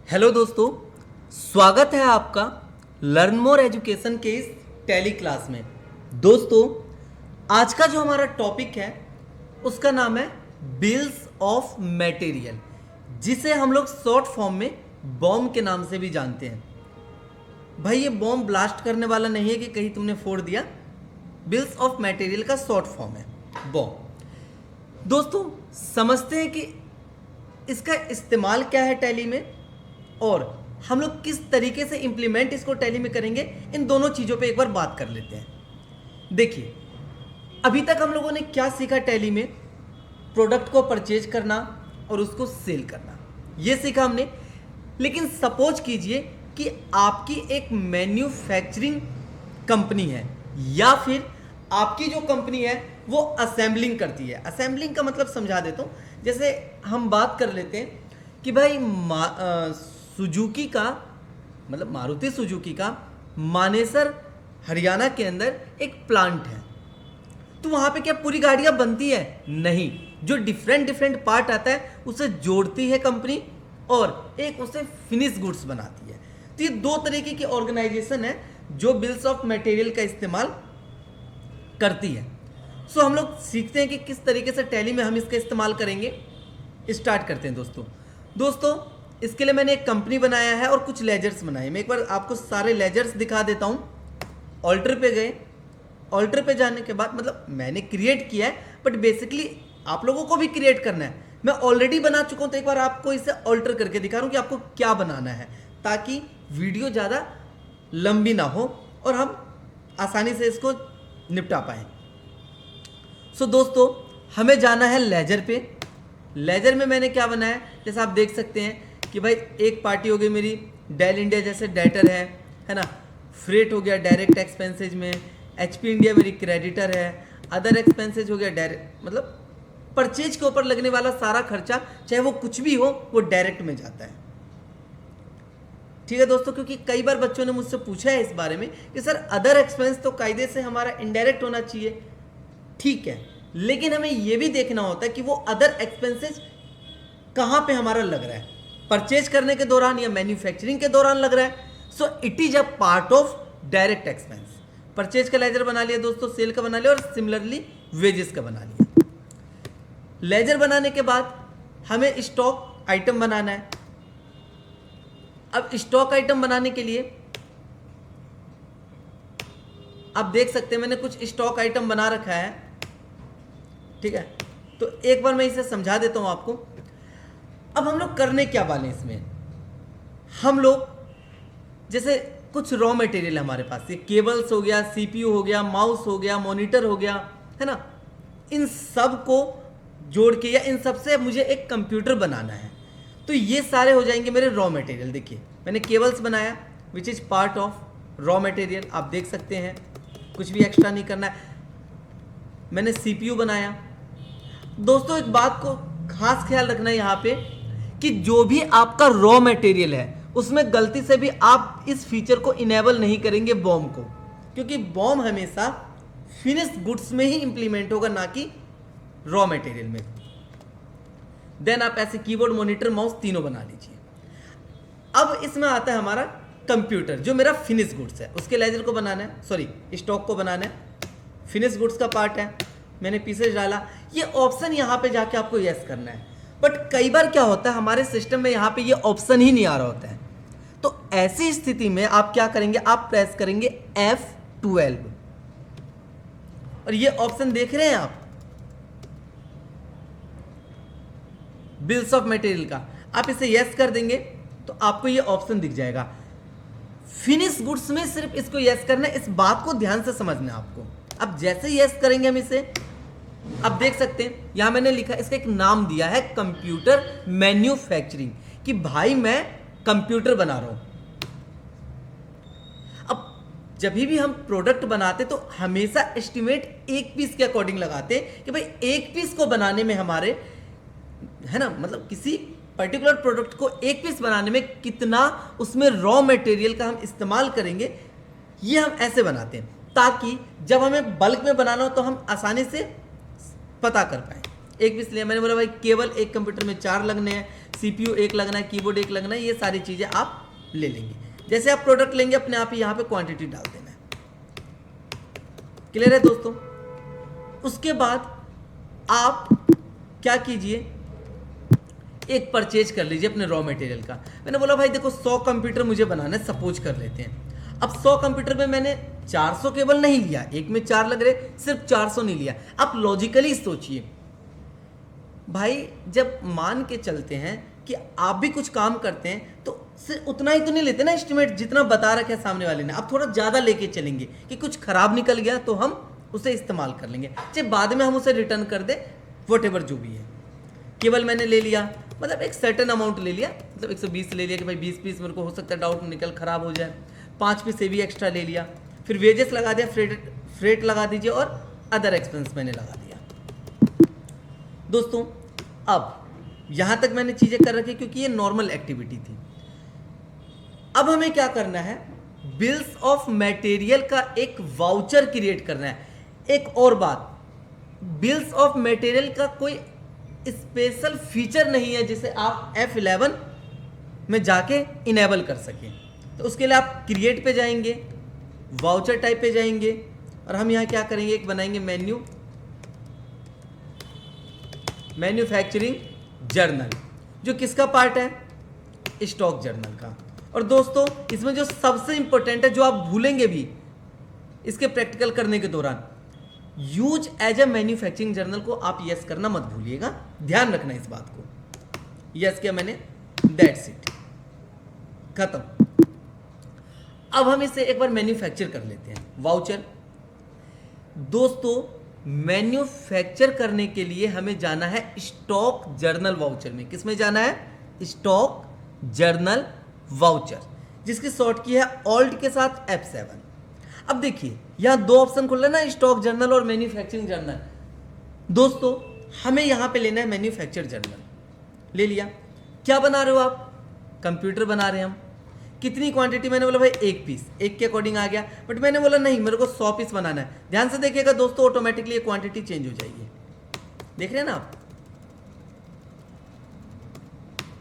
Hello दोस्तों, स्वागत है आपका लर्न मोर एजुकेशन के इस टेली क्लास में। दोस्तों, आज का जो हमारा टॉपिक है उसका नाम है बिल्स ऑफ मटेरियल, जिसे हम लोग शॉर्ट फॉर्म में बॉम्ब के नाम से भी जानते हैं। भाई, ये बॉम्ब ब्लास्ट करने वाला नहीं है कि कहीं तुमने फोड़ दिया। बिल्स ऑफ मटेरियल का शॉर्ट फॉर्म है बॉम्ब। दोस्तों, समझते हैं कि इसका इस्तेमाल क्या है टैली में और हम लोग किस तरीके से इंप्लीमेंट इसको टैली में करेंगे। इन दोनों चीज़ों पे एक बार बात कर लेते हैं। देखिए, अभी तक हम लोगों ने क्या सीखा टैली में? प्रोडक्ट को परचेज करना और उसको सेल करना, ये सीखा हमने। लेकिन सपोज कीजिए कि आपकी एक मैन्युफैक्चरिंग कंपनी है या फिर आपकी जो कंपनी है वो असेंबलिंग करती है। असेंबलिंग का मतलब समझा देता हूँ। जैसे हम बात कर लेते हैं कि भाई सुजुकी का मतलब मारुति सुजुकी का मानेसर हरियाणा के अंदर एक प्लांट है। तो वहाँ पे क्या पूरी गाड़ियाँ बनती है? नहीं, जो डिफरेंट पार्ट आता है उसे जोड़ती है कंपनी और एक उसे फिनिश गुड्स बनाती है। तो ये दो तरीके की ऑर्गेनाइजेशन है जो बिल्स ऑफ मटेरियल का इस्तेमाल करती है। सो हम लोग सीखते हैं कि किस तरीके से टैली में हम इसका इस्तेमाल करेंगे। स्टार्ट करते हैं दोस्तों, इसके लिए मैंने एक कंपनी बनाया है और कुछ लेजर्स बनाए। मैं एक बार आपको सारे लेजर्स दिखा देता हूँ। ऑल्टर पे गए, ऑल्टर पे जाने के बाद मतलब मैंने क्रिएट किया है, बट बेसिकली आप लोगों को भी क्रिएट करना है। मैं ऑलरेडी बना चुका हूँ, तो एक बार आपको इसे ऑल्टर करके दिखा रहा हूँ कि आपको क्या बनाना है, ताकि वीडियो ज़्यादा लंबी ना हो और हम आसानी से इसको निपटा पाएँ। सो दोस्तों, हमें जाना है लेजर पे। लेजर में मैंने क्या बनाया है, जैसे आप देख सकते हैं कि भाई एक पार्टी हो गई मेरी डेल इंडिया जैसे डेटर है ना। फ्रेट हो गया डायरेक्ट एक्सपेंसेज में। एचपी इंडिया मेरी क्रेडिटर है। अदर एक्सपेंसेज हो गया डायरेक्ट, मतलब परचेज के ऊपर लगने वाला सारा खर्चा, चाहे वो कुछ भी हो, वो डायरेक्ट में जाता है। ठीक है दोस्तों, क्योंकि कई बार बच्चों ने मुझसे पूछा है इस बारे में कि सर अदर एक्सपेंस तो कायदे से हमारा इनडायरेक्ट होना चाहिए। ठीक है, लेकिन हमें यह भी देखना होता है कि वो अदर एक्सपेंसेस कहां पे हमारा लग रहा है, परचेज करने के दौरान या मैन्युफैक्चरिंग के दौरान लग रहा है। So it is a part of direct expense. Purchase का लेजर बना लिया दोस्तों, सेल का बना लिया और सिमिलरली वेजेस का बना लिया। लेजर बनाने के बाद हमें स्टॉक आइटम बनाना है। अब स्टॉक आइटम बनाने के लिए आप देख सकते हैं मैंने कुछ स्टॉक आइटम बना रखा है। ठीक है, तो एक बार मैं इसे समझा देता हूं आपको। अब हम लोग करने क्या वाले इसमें, हम लोग जैसे कुछ रॉ मटेरियल हमारे पास, ये केबल्स हो गया, सीपीयू हो गया, माउस हो गया, मॉनिटर हो गया, है ना। इन सब को जोड़ के या इन सब से मुझे एक कंप्यूटर बनाना है। तो ये सारे हो जाएंगे मेरे रॉ मटेरियल। देखिए, मैंने केबल्स बनाया which is part of raw material, आप देख सकते हैं, कुछ भी एक्स्ट्रा नहीं करना है। मैंने सीपीयू बनाया। दोस्तों, एक बात को खास ख्याल रखना है यहाँ पे कि जो भी आपका रॉ मटेरियल है उसमें गलती से भी आप इस फीचर को इनेबल नहीं करेंगे बॉम्ब को, क्योंकि बॉम्ब हमेशा फिनिश गुड्स में ही इंप्लीमेंट होगा, ना कि रॉ मटेरियल में। देन आप ऐसे कीबोर्ड, मॉनिटर, माउस तीनों बना लीजिए। अब इसमें आता है हमारा कंप्यूटर, जो मेरा फिनिश गुड्स है, उसके लेजर को बनाना है, सॉरी स्टॉक को बनाना है। फिनिश गुड्स का पार्ट है, मैंने पीसेज डाला। ये ऑप्शन यहाँ पे जाके आपको यस करना है। बट कई बार क्या होता है, हमारे सिस्टम में यहाँ पे ये ऑप्शन ही नहीं आ रहा होता है। तो ऐसी स्थिति में आप क्या करेंगे, आप प्रेस करेंगे F12 और ये ऑप्शन देख रहे हैं आप बिल्स ऑफ मटेरियल का, आप इसे यस कर देंगे तो आपको ये ऑप्शन दिख जाएगा। फिनिश गुड्स में सिर्फ इसको यस करना है, इस बात को ध्यान से समझना है आपको। अब जैसे यस करेंगे हम इसे, अब देख सकते हैं यहां मैंने लिखा, इसका एक नाम दिया है कंप्यूटर मैन्युफैक्चरिंग, कि भाई मैं कंप्यूटर बना रहा हूं। अब जब भी हम प्रोडक्ट बनाते तो हमेशा एस्टिमेट एक पीस के अकॉर्डिंग लगाते हैं कि भाई एक पीस को बनाने में हमारे, है ना, मतलब किसी पर्टिकुलर प्रोडक्ट को एक पीस बनाने में कितना उसमें रॉ मटेरियल का हम इस्तेमाल करेंगे, ये हम ऐसे बनाते हैं ताकि जब हमें बल्क में बनाना हो तो हम आसानी से पता कर पाए। एक पीस लिया, मैंने बोला भाई केवल एक कंप्यूटर में 4 लगने हैं, CPU एक लगना है, कीबोर्ड एक लगना है, ये सारी चीज़ें आप ले लेंगे। जैसे आप प्रोडक्ट लेंगे अपने आप ही यहाँ पे क्वांटिटी डाल देना है। क्लियर है दोस्तों? उसके बाद आप क्या कीजिए, एक परचेज कर लीजिए अपने रॉ मटेरियल का। मैंने बोला भाई देखो 100 कंप्यूटर मुझे बनाना है, सपोज कर लेते हैं। अब 100 कंप्यूटर में मैंने 400 केबल नहीं लिया, एक में 4 लग रहे, सिर्फ 400 नहीं लिया। आप लॉजिकली सोचिए भाई, जब मान के चलते हैं कि आप भी कुछ काम करते हैं तो सिर्फ उतना ही तो नहीं लेते ना एस्टिमेट जितना बता रखा है सामने वाले ने। आप थोड़ा ज़्यादा लेके चलेंगे कि कुछ खराब निकल गया तो हम उसे इस्तेमाल कर लेंगे, चाहे बाद में हम उसे रिटर्न कर दे, वॉटेवर जो भी है। केवल मैंने ले लिया, मतलब एक सर्टेन अमाउंट ले लिया, मतलब 120 ले लिया कि भाई 20 पीस मेरे को हो सकता है डाउट निकल खराब हो जाए, 5 पीस से भी एक्स्ट्रा ले लिया। फिर वेजेस लगा दिया, फ्रेट लगा दीजिए और अदर एक्सपेंस मैंने लगा दिया। दोस्तों अब यहाँ तक मैंने चीज़ें कर रखी क्योंकि ये नॉर्मल एक्टिविटी थी। अब हमें क्या करना है, बिल्स ऑफ मटेरियल का एक वाउचर क्रिएट करना है। एक और बात, बिल्स ऑफ मटेरियल का कोई स्पेशल फीचर नहीं है जिसे आप F11 में जाके इनेबल कर सकें। तो उसके लिए आप क्रिएट पे जाएंगे, वाउचर टाइप पे जाएंगे और हम यहाँ क्या करेंगे, एक बनाएंगे मैन्युफैक्चरिंग जर्नल, जो किसका पार्ट है, स्टॉक जर्नल का। और दोस्तों इसमें जो सबसे इंपॉर्टेंट है, जो आप भूलेंगे भी इसके प्रैक्टिकल करने के दौरान, use as a manufacturing journal को आप यस करना मत भूलिएगा, ध्यान रखना इस बात को। यस किया मैंने, दैट्स इट, खत्म। अब हम इसे एक बार मैन्युफैक्चर कर लेते हैं, वाउचर। दोस्तों मैन्युफैक्चर करने के लिए हमें जाना है स्टॉक जर्नल वाउचर में। किस में जाना है, स्टॉक जर्नल वाउचर, जिसकी शॉर्ट की है ऑल्ट के साथ F7। अब देखिए यहाँ दो ऑप्शन खुल रहे हैं ना, स्टॉक जर्नल और मैन्युफैक्चरिंग जर्नल। दोस्तों हमें यहाँ पे लेना है मैन्युफैक्चर जर्नल। ले लिया। क्या बना रहे हो आप, कंप्यूटर बना रहे हैं हम। कितनी क्वांटिटी, मैंने बोला भाई 1 पीस, 1 के अकॉर्डिंग आ गया, बट मैंने बोला नहीं मेरे को 100 पीस बनाना है। ध्यान से देखिएगा दोस्तों, ऑटोमेटिकली ये क्वांटिटी चेंज हो जाएगी, देख रहे हैं ना आप।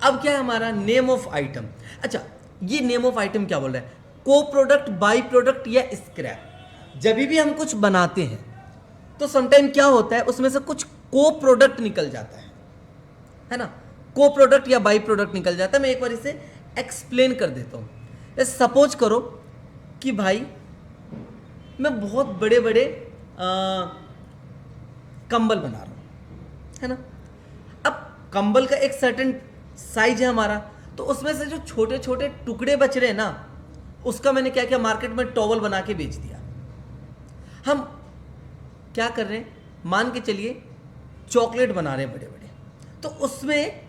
अब क्या है हमारा नेम ऑफ आइटम। अच्छा ये नेम ऑफ आइटम क्या बोल रहा है, को प्रोडक्ट, बाई प्रोडक्ट या स्क्रैप। जब भी हम कुछ बनाते हैं तो समटाइम क्या होता है, उसमें से कुछ को प्रोडक्ट निकल जाता है ना, को प्रोडक्ट या बाई प्रोडक्ट निकल जाता है। मैं एक बार इसे एक्सप्लेन कर देता हूँ। सपोज करो कि भाई मैं बहुत बड़े बड़े कंबल बना रहा हूँ, है ना। अब कंबल का एक सर्टेन साइज है हमारा, तो उसमें से जो छोटे छोटे टुकड़े बच रहे हैं ना, उसका मैंने क्या किया, मार्केट में टॉवल बना के बेच दिया। हम क्या कर रहे हैं, मान के चलिए चॉकलेट बना रहे हैं बड़े बड़े, तो उसमें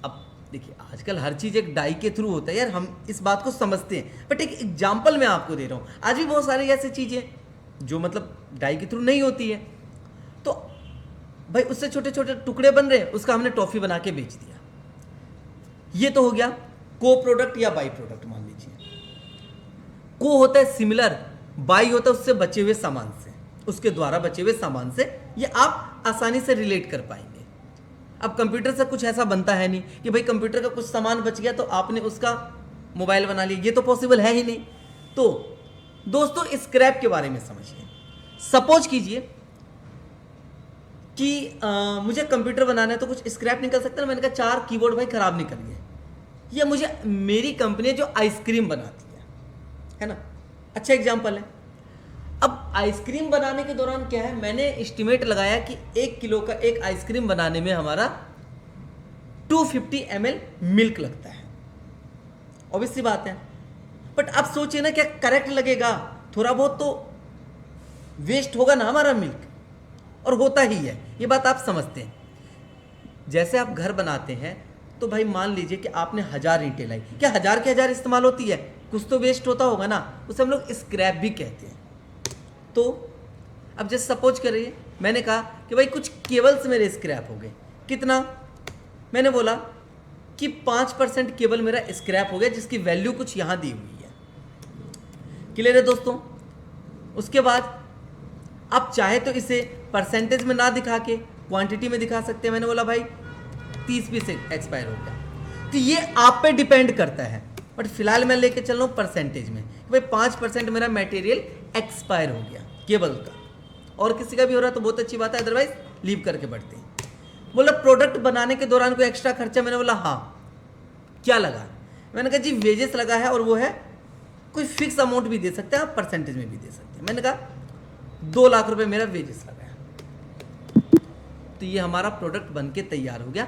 अब देखिए आजकल हर चीज़ एक डाई के थ्रू होता है यार, हम इस बात को समझते हैं, बट एक एग्जाम्पल मैं आपको दे रहा हूँ। आज भी बहुत सारी ऐसी चीज़ें जो मतलब डाई के थ्रू नहीं होती है, तो भाई उससे छोटे छोटे टुकड़े बन रहे हैं, उसका हमने टॉफ़ी बना के बेच दिया। ये तो हो गया को प्रोडक्ट या बाई प्रोडक्ट। मान लीजिए को होता है सिमिलर, बाई होता है उससे बचे हुए सामान से, उसके द्वारा बचे हुए सामान से, ये आप आसानी से रिलेट कर पाएंगे। अब कंप्यूटर से कुछ ऐसा बनता है नहीं कि भाई कंप्यूटर का कुछ सामान बच गया तो आपने उसका मोबाइल बना लिया, ये तो पॉसिबल है ही नहीं। तो दोस्तों स्क्रैप के बारे में समझिए। सपोज कीजिए कि मुझे कंप्यूटर बनाना है तो कुछ स्क्रैप निकल सकता है। मैंने कहा 4 कीबोर्ड भाई खराब निकल गए, ये मुझे मेरी कंपनी जो आइसक्रीम बनाती है ना, अच्छा एग्जाम्पल है। अब आइसक्रीम बनाने के दौरान क्या है, मैंने एस्टिमेट लगाया कि 1 किलो का एक आइसक्रीम बनाने में हमारा 250 ml मिल्क लगता है। ऑब्वियस सी बात है, बट अब सोचिए ना क्या करेक्ट लगेगा, थोड़ा बहुत तो वेस्ट होगा ना हमारा मिल्क, और होता ही है, ये बात आप समझते हैं। जैसे आप घर बनाते हैं तो भाई मान लीजिए कि आपने 1000 ईंटें लाई, क्या 1000 के 1000 इस्तेमाल होती है, कुछ तो वेस्ट होता होगा ना, उसे हम लोग स्क्रैप भी कहते हैं। तो अब जैसे सपोज करिए मैंने कहा कि भाई कुछ केबल्स मेरे स्क्रैप हो गए, कितना, मैंने बोला कि 5% केबल मेरा स्क्रैप हो गया, जिसकी वैल्यू कुछ यहाँ दी हुई है। क्लियर है दोस्तों। उसके बाद आप चाहे तो इसे परसेंटेज में ना दिखा के क्वांटिटी में दिखा सकते हैं। मैंने बोला भाई 30 पीस एक्सपायर हो गया, तो ये आप पे डिपेंड करता है, बट फिलहाल मैं लेके चल रहा हूँ परसेंटेज में, भाई 5% मेरा मटेरियल एक्सपायर हो गया केबल का। और किसी का भी हो रहा है तो बहुत अच्छी बात है, अदरवाइज लीव करके बढ़ते हैं। बोला प्रोडक्ट बनाने के दौरान कोई एक्स्ट्रा खर्चा, मैंने बोला हाँ। क्या लगा? मैंने कहा जी वेजेस लगा है, और वो है कोई फिक्स अमाउंट भी दे सकते हैं आप, परसेंटेज में भी दे सकते हैं। मैंने कहा 2 लाख रुपए मेरा वेजेस लगा है। तो ये हमारा प्रोडक्ट बन के तैयार हो गया।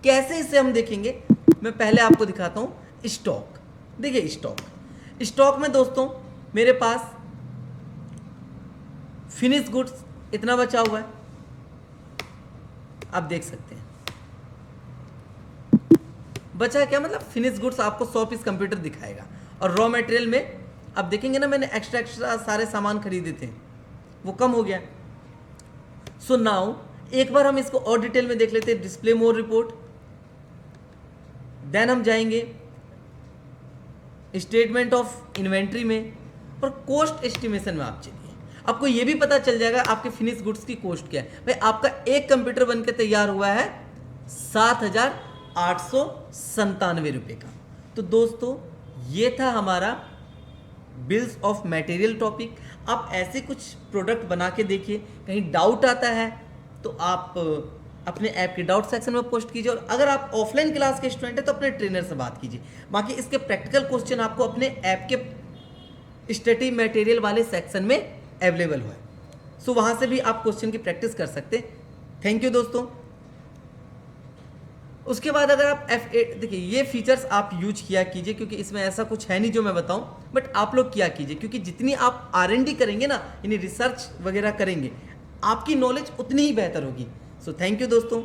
कैसे इसे हम देखेंगे, मैं पहले आपको दिखाता हूं स्टॉक। देखिए स्टॉक में दोस्तों मेरे पास फिनिश गुड्स इतना बचा हुआ है, आप देख सकते हैं। बचा क्या मतलब, फिनिश गुड्स आपको 100 पीस कंप्यूटर दिखाएगा, और रॉ मटेरियल में अब देखेंगे ना, मैंने एक्स्ट्रा सारे सामान खरीदे थे, वो कम हो गया। सो नाउ एक बार हम इसको और डिटेल में देख लेते हैं। डिस्प्ले मोर रिपोर्ट, देन हम जाएंगे स्टेटमेंट ऑफ इन्वेंट्री में, और कॉस्ट एस्टिमेशन में आप चलिए, आपको ये भी पता चल जाएगा आपके फिनिश गुड्स की कॉस्ट क्या है। भाई आपका एक कंप्यूटर बनकर तैयार हुआ है 7,897 रुपये का। तो दोस्तों ये था हमारा बिल्स ऑफ मटेरियल टॉपिक। आप ऐसे कुछ प्रोडक्ट बना के देखिए, कहीं डाउट आता है तो आप अपने ऐप के डाउट सेक्शन में पोस्ट कीजिए, और अगर आप ऑफलाइन क्लास के स्टूडेंट हैं तो अपने ट्रेनर से बात कीजिए। बाकी इसके प्रैक्टिकल क्वेश्चन आपको अपने ऐप के स्टडी मटेरियल वाले सेक्शन में अवेलेबल है, सो वहां से भी आप क्वेश्चन की प्रैक्टिस कर सकते हैं। थैंक यू दोस्तों। उसके बाद अगर आप F8 देखिए, ये फीचर्स आप यूज किया कीजिए, क्योंकि इसमें ऐसा कुछ है नहीं जो मैं बताऊं, बट आप लोग किया कीजिए, क्योंकि जितनी आप R&D करेंगे ना, यानी रिसर्च वगैरह करेंगे, आपकी नॉलेज उतनी ही बेहतर होगी। सो थैंक यू दोस्तों।